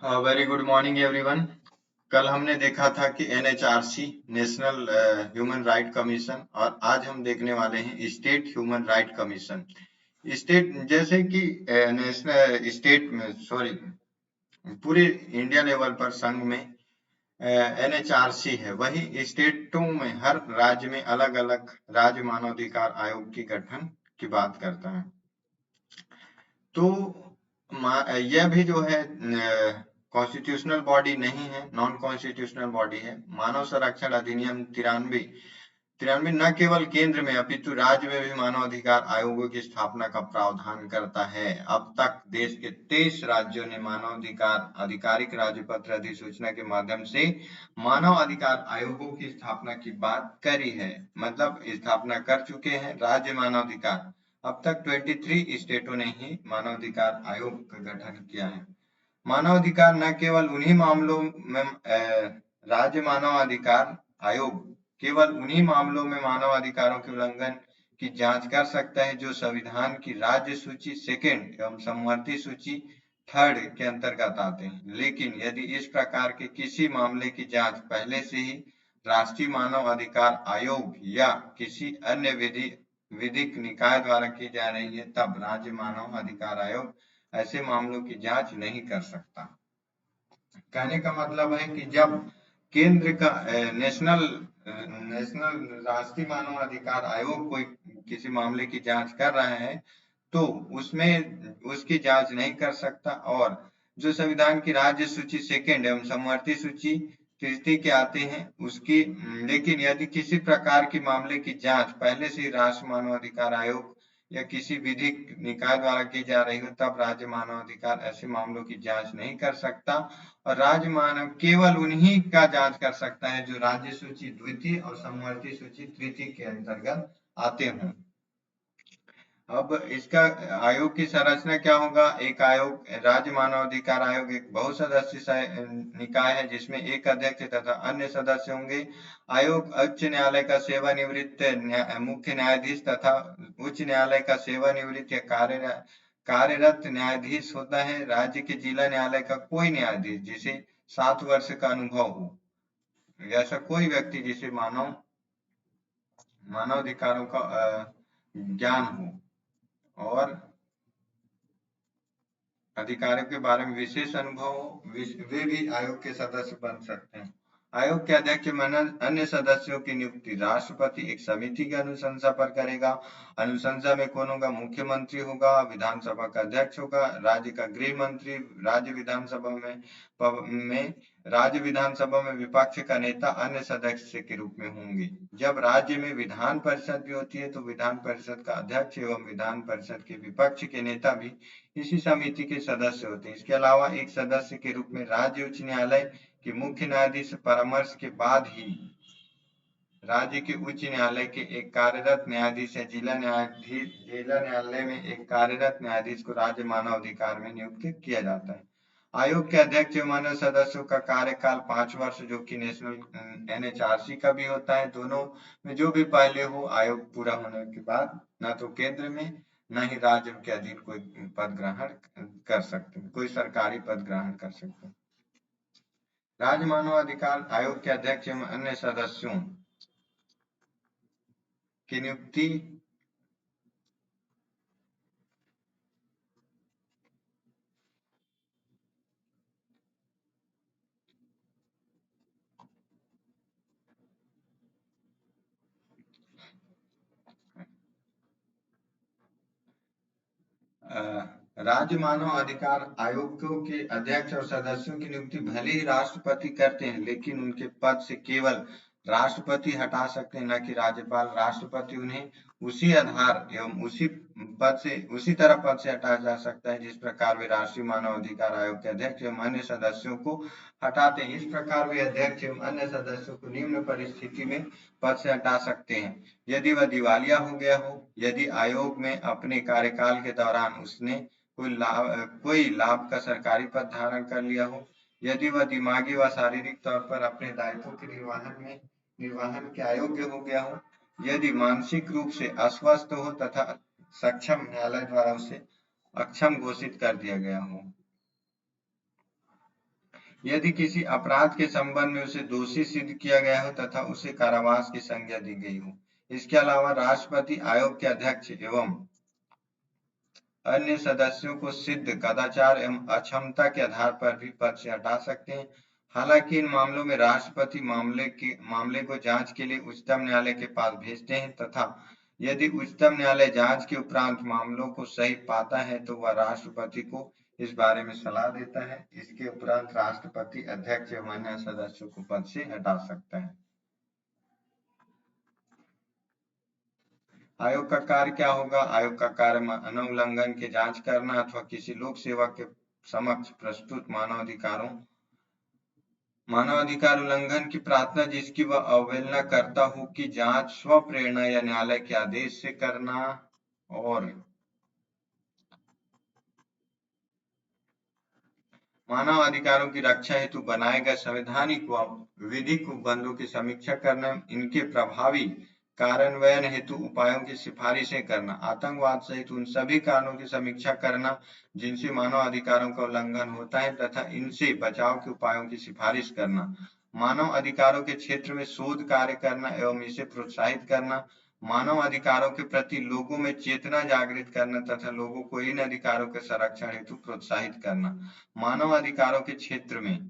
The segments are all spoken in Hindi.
हाँ, वेरी गुड मॉर्निंग एवरीवन। कल हमने देखा था कि NHRC national human right commission और आज हम देखने वाले हैं state human right commission. State जैसे कि नेशनल स्टेट में सॉरी पूरे इंडिया लेवल पर संघ में एनएचआरसी है, वही स्टेटों में हर राज्य में अलग अलग राज्य मानवाधिकार आयोग की गठन की बात करता है। तो यह भी जो है कॉन्स्टिट्यूशनल बॉडी नहीं है, नॉन कॉन्स्टिट्यूशनल बॉडी है। मानव संरक्षण अधिनियम 93 93 न केवल केंद्र में अपितु राज्य में भी मानवाधिकार आयोगों की स्थापना का प्रावधान करता है। अब तक देश के 23 राज्यों ने मानवाधिकार आधिकारिक राजपत्र अधिसूचना के माध्यम से मानव अधिकार आयोगों की स्थापना की बात करी है, मतलब स्थापना कर चुके हैं राज्य मानवाधिकार। अब तक 23 स्टेटों ने ही मानवाधिकार आयोग का गठन किया है। मानवाधिकार न केवल उन्हीं मामलों में राज्य मानवाधिकार आयोग केवल उन्हीं मामलों में मानवाधिकारों के उल्लंघन की जांच कर सकता है जो संविधान की राज्य सूची सेकंड एवं समवर्ती सूची थर्ड के अंतर्गत आते हैं। लेकिन यदि इस प्रकार के किसी मामले की जांच पहले से ही राष्ट्रीय मानव अधिकार आयोग या किसी अन्य विधिक निकाय द्वारा की जा रही है, तब राज्य मानव अधिकार आयोग ऐसे मामलों की जांच नहीं कर सकता। कहने का मतलब है कि जब केंद्र का नेशनल नेशनल राष्ट्रीय मानव अधिकार आयोग कोई किसी मामले की जांच कर रहा है तो उसमें उसकी जांच नहीं कर सकता, और जो संविधान की राज्य सूची सेकंड एवं समवर्ती सूची तृतीय के आते हैं उसकी, लेकिन यदि किसी प्रकार की मामले की जांच पहले से ही राष्ट्रीय मानवाधिकार आयोग या किसी विधिक निकाय द्वारा की जा रही हो, तब राज्य मानवाधिकार ऐसे मामलों की जांच नहीं कर सकता और राज्य मानव केवल उन्हीं का जांच कर सकता है जो राज्य सूची द्वितीय और समवर्ती सूची तृतीय के अंतर्गत आते हों। अब इसका आयोग की संरचना क्या होगा? एक आयोग राज्य मानवाधिकार आयोग एक बहुसदस्यीय निकाय है जिसमें एक अध्यक्ष तथा अन्य सदस्य होंगे। आयोग उच्च न्यायालय का सेवानिवृत्त मुख्य न्यायाधीश तथा उच्च न्यायालय का सेवानिवृत्त या कार्यरत न्यायाधीश होता है। राज्य के जिला न्यायालय का कोई न्यायाधीश जिसे 7 वर्ष का अनुभव हो, ऐसा कोई व्यक्ति जिसे मानवाधिकारों का ज्ञान हो और अधिकारों के बारे में विशेष अनुभव हो, वे भी आयोग के सदस्य बन सकते हैं। आयोग के अध्यक्ष अन्य सदस्यों की नियुक्ति राष्ट्रपति एक समिति की अनुशंसा पर करेगा। अनुशंसा में कौन होगा? मुख्यमंत्री होगा, विधानसभा का अध्यक्ष होगा, राज्य का गृह मंत्री, राज्य विधानसभा में विपक्ष का नेता अन्य सदस्य के रूप में होंगे। जब राज्य में विधान परिषद भी होती है तो विधान परिषद का अध्यक्ष एवं विधान परिषद के विपक्ष के नेता भी इसी समिति के सदस्य होते हैं। इसके अलावा एक सदस्य के रूप में राज्य उच्च न्यायालय के मुख्य न्यायाधीश परामर्श के बाद ही राज्य के उच्च न्यायालय के एक कार्यरत न्यायाधीश या जिला न्यायालय में एक कार्यरत न्यायाधीश को राज्य मानव अधिकार में नियुक्त किया जाता है। आयोग के अध्यक्ष एवं अन्य सदस्यों का कार्यकाल 5 वर्ष जो कि नेशनल एनएचआरसी का भी होता है। दोनों में जो भी पहले हो, आयोग पूरा होने के बाद न तो केंद्र में न ही राज्य के अधीन कोई पद ग्रहण कर सकते, कोई सरकारी पद ग्रहण कर सकते। राज्य मानवाधिकार आयोग के अध्यक्ष एवं अन्य सदस्यों की नियुक्ति राज्य मानव अधिकार आयोगों के अध्यक्ष और सदस्यों की नियुक्ति भले ही राष्ट्रपति करते हैं, लेकिन उनके पद से केवल राष्ट्रपति हटा सकते हैं, न कि राज्यपाल। राष्ट्रपति उन्हें उसी आधार एवं उसी तरह पद से हटाया जा सकता है जिस प्रकार वे राष्ट्रीय मानव अधिकार आयोग के अध्यक्ष एवं अन्य सदस्यों को हटाते हैं। इस प्रकार वे अध्यक्ष एवं अन्य सदस्यों को निम्न परिस्थिति में पद से हटा सकते हैं: यदि वह दिवालिया हो गया हो, यदि आयोग में अपने कार्यकाल के दौरान उसने कोई लाभ का सरकारी पद धारण कर लिया हो, यदि वह दिमागी व शारीरिक तौर पर अपने दायित्वों के निर्वहन के अयोग्य हो गया हो, यदि मानसिक रूप से अस्वस्थ हो तथा सक्षम न्यायालय द्वारा उसे अक्षम घोषित कर दिया गया हो। यदि किसी अपराध के संबंध में उसे दोषी सिद्ध किया गया हो तथा उसे कारावास की संज्ञा दी गई हो। इसके अलावा राष्ट्रपति आयोग के अध्यक्ष एवं अन्य सदस्यों को सिद्ध कदाचार एवं अक्षमता के आधार पर भी पद से हटा सकते हैं। हालांकि इन मामलों में राष्ट्रपति मामले को जांच के लिए उच्चतम न्यायालय के पास भेजते हैं तथा यदि उच्चतम न्यायालय जांच के उपरांत मामलों को सही पाता है तो वह राष्ट्रपति को इस बारे में सलाह देता है। इसके उपरांत राष्ट्रपति अध्यक्ष एवं अन्य सदस्यों को पद से हटा सकता है। आयोग का कार्य क्या होगा? आयोग का कार्य मानव उल्लंघन की जांच करना अथवा किसी लोक सेवक के समक्ष प्रस्तुत मानवाधिकार उल्लंघन की प्रार्थना जिसकी वह अवहेलना करता हो की जांच स्व प्रेरणा या न्यायालय के आदेश से करना और मानव अधिकारों की रक्षा हेतु बनाए गए संवैधानिक व विधिक उपबंधों की समीक्षा करना, इनके प्रभावी कार्यान्वयन हेतु उपायों की सिफारिशें करना, आतंकवाद सहित उन सभी कारणों की समीक्षा करना जिनसे मानव अधिकारों का उल्लंघन होता है तथा इनसे बचाव के उपायों की सिफारिश करना, मानव अधिकारों के क्षेत्र में शोध कार्य करना एवं इसे प्रोत्साहित करना, मानव अधिकारों के प्रति लोगों में चेतना जागृत करना तथा लोगों को इन अधिकारों के संरक्षण हेतु प्रोत्साहित करना, मानव अधिकारों के क्षेत्र में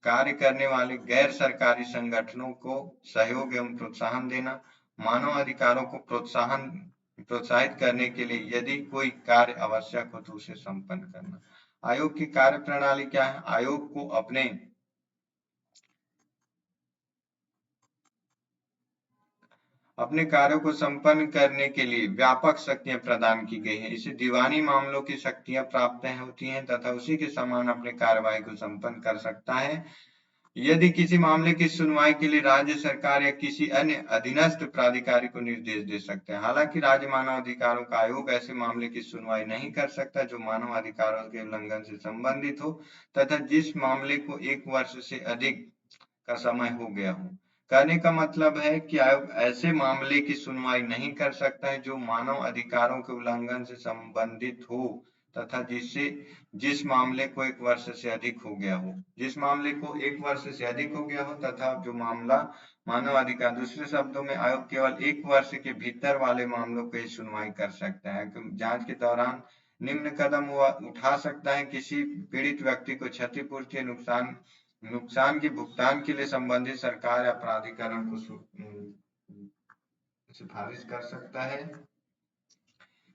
कार्य करने वाले गैर सरकारी संगठनों को सहयोग एवं प्रोत्साहन देना, मानव अधिकारों को प्रोत्साहित करने के लिए यदि कोई कार्य आवश्यक हो तो उसे संपन्न करना। आयोग की कार्य प्रणाली क्या है? आयोग को अपने कार्यों को संपन्न करने के लिए व्यापक शक्तियां प्रदान की गई हैं। इसे दीवानी मामलों की शक्तियां प्राप्त होती हैं तथा उसी के समान अपने कार्यवाही को संपन्न कर सकता है। यदि किसी मामले की सुनवाई के लिए राज्य सरकार या किसी अन्य अधीनस्थ प्राधिकारी को निर्देश दे सकते हैं। हालांकि राज्य मानव अधिकारों का आयोग ऐसे मामले की सुनवाई नहीं कर सकता जो मानव अधिकारों के उल्लंघन से संबंधित हो तथा जिस मामले को 1 वर्ष से अधिक का समय हो गया हो। कहने का मतलब है कि आयोग ऐसे मामले की सुनवाई नहीं कर सकता है जो मानव अधिकारों के उल्लंघन से संबंधित हो तथा जिस मामले को 1 वर्ष से अधिक हो गया हो। जिस मामले को 1 वर्ष से अधिक हो गया हो तथा जो मामला मानव अधिकार, दूसरे शब्दों में आयोग केवल 1 वर्ष के भीतर वाले मामलों की सुनवाई कर सकता है। जांच के दौरान निम्न कदम उठा सकता है: किसी पीड़ित व्यक्ति को क्षतिपूर्ति, नुकसान के भुगतान के लिए संबंधित सरकार या प्राधिकरण को सिफारिश कर सकता है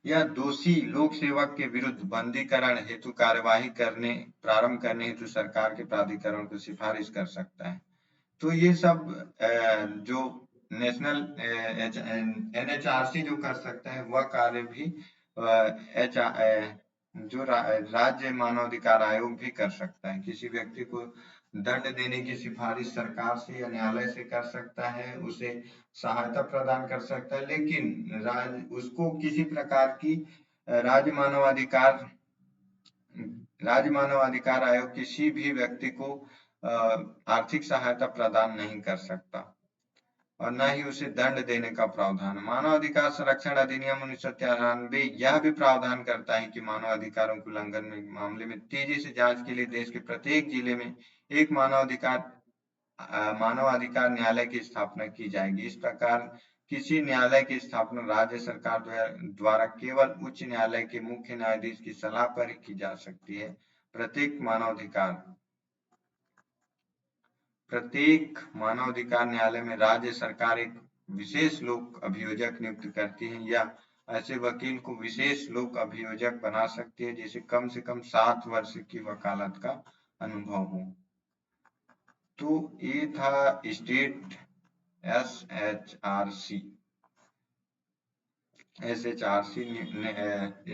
या दोषी लोक सेवक के विरुद्ध बंदीकरण हेतु कार्यवाही प्रारंभ करने हेतु सरकार के प्राधिकरण को सिफारिश कर सकता है। तो ये सब जो नेशनल NHRC जो कर सकता है वह कार्य भी जो राज्य मानवाधिकार आयोग भी कर सकता है। किसी व्यक्ति को दंड देने की सिफारिश सरकार से या न्यायालय से कर सकता है, उसे सहायता प्रदान कर सकता है, लेकिन उसको किसी प्रकार की राज्य मानवाधिकार आयोग किसी भी व्यक्ति को आर्थिक सहायता प्रदान नहीं कर सकता और न ही उसे दंड देने का प्रावधान। मानव अधिकार संरक्षण अधिनियम 1993 यह भी प्रावधान करता है कि मानव अधिकारों के उल्लंघन में मामले में तेजी से जांच के लिए देश के प्रत्येक जिले में एक मानवाधिकार न्यायालय की स्थापना की जाएगी। इस प्रकार किसी न्यायालय की स्थापना राज्य सरकार द्वारा केवल उच्च न्यायालय के मुख्य न्यायाधीश की सलाह पर की जा सकती है। प्रत्येक मानवाधिकार न्यायालय में राज्य सरकार एक विशेष लोक अभियोजक नियुक्त करती है या ऐसे वकील को विशेष लोक अभियोजक बना सकती है जिसे कम से कम 7 वर्ष की वकालत का अनुभव हो। तो ये था state SHRC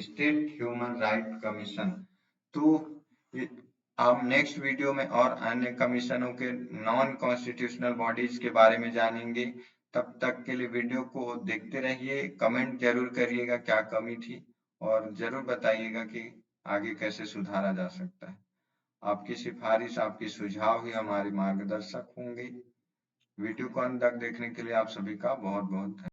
state human right commission. तो हम नेक्स्ट वीडियो में और अन्य कमीशनों के नॉन कॉन्स्टिट्यूशनल बॉडीज के बारे में जानेंगे। तब तक के लिए वीडियो को देखते रहिए। कमेंट जरूर करिएगा क्या कमी थी और जरूर बताइएगा कि आगे कैसे सुधारा जा सकता है। आपकी सिफारिश, आपके सुझाव ही हमारे मार्गदर्शक होंगे। वीडियो को अंत तक देखने के लिए आप सभी का बहुत बहुत धन्यवाद।